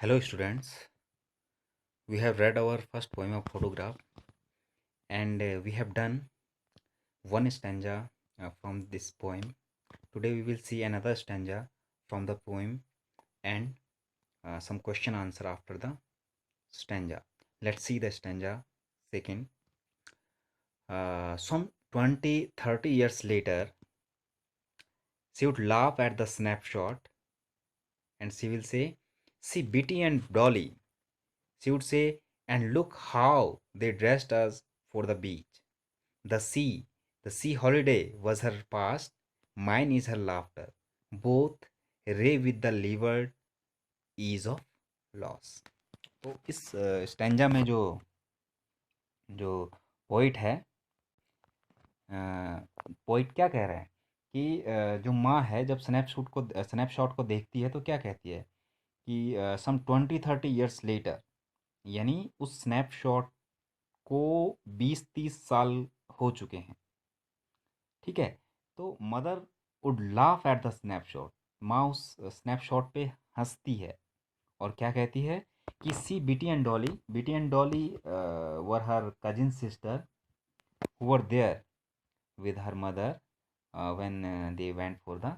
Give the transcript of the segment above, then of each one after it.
Hello students, we have read our first poem of photograph and we have done one stanza from this poem. Today we will see another stanza from the poem and some question answer after the stanza. Let's see the stanza second. Some 20-30 years later, she would laugh at the snapshot and she will say, see Betty and Dolly. She would say, and look how they dressed us for the beach. The sea, the sea holiday was her past, mine is her laughter. Both ray with the levered ease of loss. तो इस stanza में जो जो poet है, poet क्या कह रहा है कि जो माँ है जब स्नैपशॉट को देखती है तो क्या कहती है कि सम 20-30 ईयर्स लेटर, यानी उस स्नैपशॉट को 20-30 साल हो चुके हैं। ठीक है, तो mother would laugh at the snapshot, माँ उस स्नैपशॉट पे हंसती है और क्या कहती है कि she Betty and Dolly were her cousin sister who were there with her mother when they went for the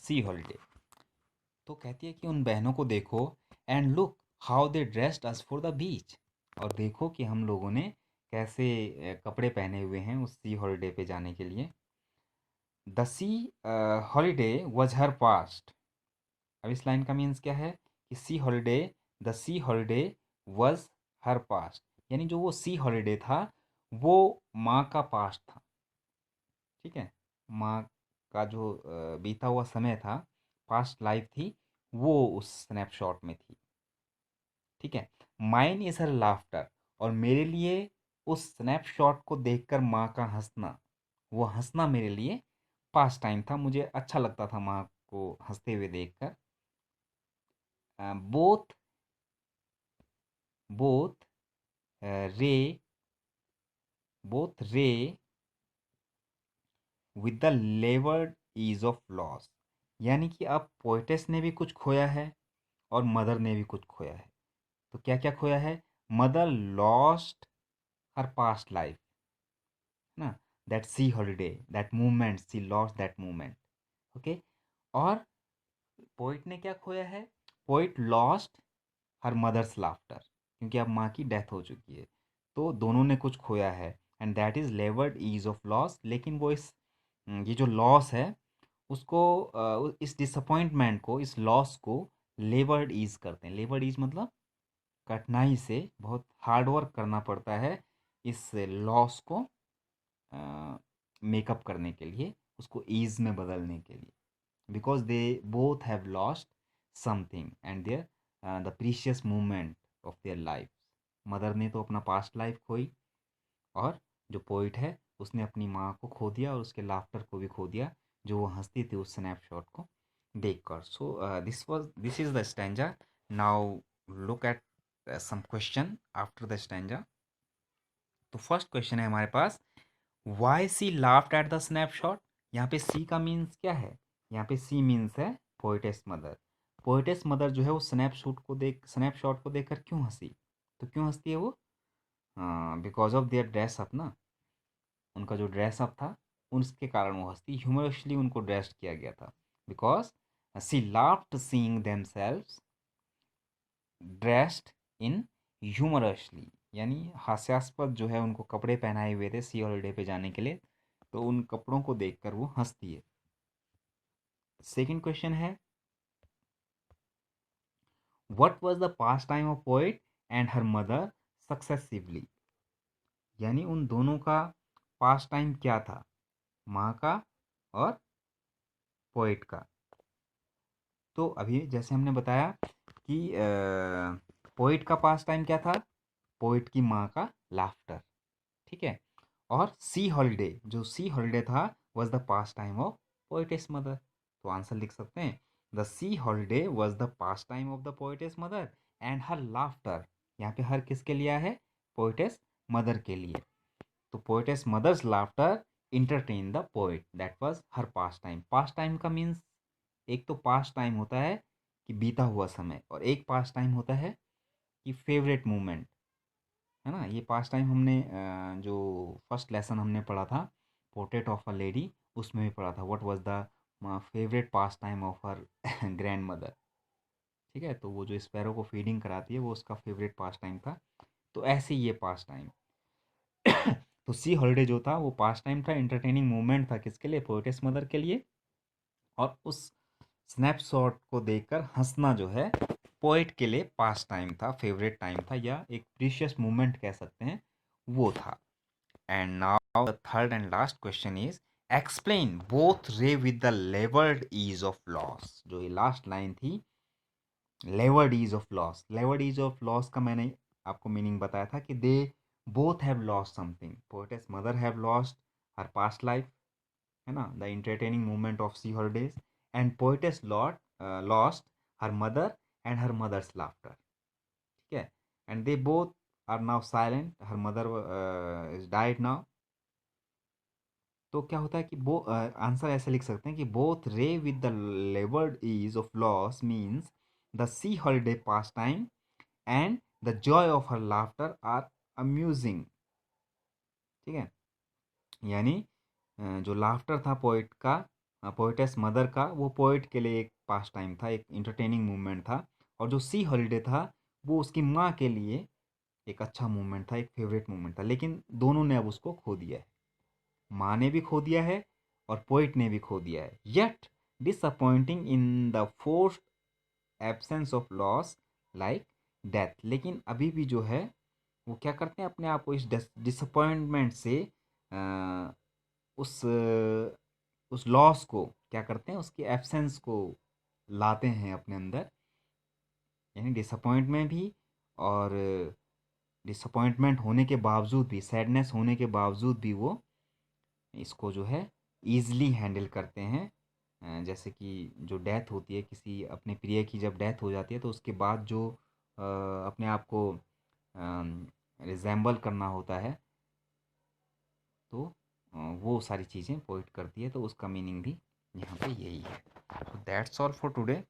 sea holiday. तो कहती है कि उन बहनों को देखो and look how they dressed us for the beach, और देखो कि हम लोगों ने कैसे कपड़े पहने हुए हैं उस सी हॉलिडे पे जाने के लिए। The sea holiday was her past. अब इस लाइन का मीन्स क्या है कि the sea holiday was her past, यानी जो वो सी हॉलिडे था वो माँ का पास्ट था। ठीक है, माँ का जो बीता हुआ समय था, पास्ट लाइफ थी, वो उस स्नैपशॉट में थी। ठीक है, माइन इज हर लाफ्टर, और मेरे लिए उस स्नैपशॉट को देखकर माँ का हंसना, वो हंसना मेरे लिए पास टाइम था, मुझे अच्छा लगता था माँ को हंसते हुए देखकर। Both both wry both wry with the laboured ease of loss, यानी कि अब पोइटेस ने भी कुछ खोया है और मदर ने भी कुछ खोया है। तो क्या क्या खोया है? Mother lost her past life, ना, that sea holiday, that movement, sea lost that movement. Okay, और पोइट ने क्या खोया है? Poet lost her mother's laughter, क्योंकि अब माँ की डेथ हो चुकी है, तो दोनों ने कुछ खोया है, and that is laboured ease of loss. लेकिन वो ये जो लॉस है उसको इस डिसअपॉइंटमेंट को, इस लॉस को लेवर्ड ईज करते हैं। लेवर्ड ईज मतलब कठिनाई से, बहुत हार्ड वर्क करना पड़ता है इस लॉस को मेकअप करने के लिए, उसको ईज में बदलने के लिए, because they both have lost something and their the precious moment of their life. Mother ने तो अपना पास्ट लाइफ खोई, और जो पोइट है उसने अपनी माँ को खो दिया और उसके लाफ्टर को भी खो दिया, जो वो हंसती थी उस स्नैपशॉट को देखकर। So this is the stanza. Now look at some question after the stanza. तो फर्स्ट क्वेश्चन है हमारे पास, why she laughed at the snapshot. यहाँ पे सी का मीन्स क्या है? यहाँ पे सी मीन्स है पोइटेस मदर। पोइटेस मदर जो है वो स्नैपशॉट को देखकर क्यों हंसी? तो क्यों हंसती है वो? Because of their dress up ना, उनका जो ड्रेस अप था उसके कारण वो हंसती, ह्यूमरसली उनको ड्रेस किया गया था। Because she laughed seeing themselves dressed in humorously, यानी हास्यास्पद जो है उनको कपड़े पहनाए हुए थे सी हॉलिडे पे जाने के लिए, तो उन कपड़ों को देखकर वो हंसती है। सेकंड क्वेश्चन है, what was the past time of poet and her mother successively, यानी उन दोनों का पास्ट टाइम क्या था, माँ का और पोएट का। तो अभी जैसे हमने बताया कि पोएट का पास्ट टाइम क्या था, पोएट की माँ का लाफ्टर। ठीक है, और सी हॉलीडे, जो सी हॉलीडे था was the past time of poetess mother. तो आंसर लिख सकते हैं, the sea holiday was the past time of the poetess mother and her laughter. यहाँ पे हर किसके लिए है? पोएटेस मदर के लिए। तो poetess mother's laughter entertain the poet, that was her past time. Past time का मीन्स, एक तो पास्ट टाइम होता है कि बीता हुआ समय, और एक पास्ट टाइम होता है कि फेवरेट मोमेंट, है ना। ये पास्ट टाइम हमने जो फर्स्ट लेसन हमने पढ़ा था पोर्ट्रेट ऑफ अ लेडी, उसमें भी पढ़ा था what was the favourite past time of her grand mother. ठीक है, तो वो जो स्पैरो को फीडिंग कराती है वो उसका फेवरेट पास्ट टाइम था। तो ऐसे ही ये पास्ट टाइम तो सी हॉलीडे जो था वो पास्ट टाइम था, एंटरटेनिंग मोमेंट था किसके लिए, पोएटेस मदर के लिए। और उस स्नैपशॉट को देखकर हंसना जो है पोएट के लिए पास्ट टाइम था, फेवरेट टाइम था, या एक प्रीशियस मोमेंट कह सकते हैं, वो था। And now the third and last question is explain both wry with the laboured ease of loss. जो ये लास्ट लाइन थी, laboured ease of loss, laboured ease of loss का मैंने आपको मीनिंग बताया था कि they both have lost something. Poetess mother have lost her past life, है ना, the entertaining moment of sea holidays, and poetess lost her mother and her mother's laughter. ठीक है, and they both are now silent, her mother is died now. तो क्या होता है कि वो आंसर ऐसे लिख सकते हैं कि both wry with the laboured ease of loss means the sea holiday pass time and the joy of her laughter are amusing. ठीक है, यानी जो लाफ्टर था पोइट का, पोइटेस मदर का, वो पोइट के लिए एक पास टाइम था, एक इंटरटेनिंग मूवमेंट था। और जो सी हॉलीडे था वो उसकी माँ के लिए एक अच्छा मूवमेंट था, एक फेवरेट मूवमेंट था। लेकिन दोनों ने अब उसको खो दिया है, माँ ने भी खो दिया है और पोइट ने भी खो दिया है। Yet disappointing in the forced absence of loss like death. लेकिन अभी भी जो है वो क्या करते हैं, अपने आप को इस डिसअपॉइंटमेंट से अ, उस उस लॉस को क्या करते हैं, उसकी एब्सेंस को लाते हैं अपने अंदर, यानी डिसअपॉइंटमेंट भी, और डिसअपॉइंटमेंट होने के बावजूद भी, सैडनेस होने के बावजूद भी वो इसको जो है ईज़िली हैंडल करते हैं। जैसे कि जो डेथ होती है किसी अपने प्रिय की, जब डेथ हो जाती है तो उसके बाद जो अपने आप को रिजेंबल करना होता है, तो वो सारी चीज़ें पोइट करती है, तो उसका मीनिंग भी यहाँ पे यही है। So that's all for today.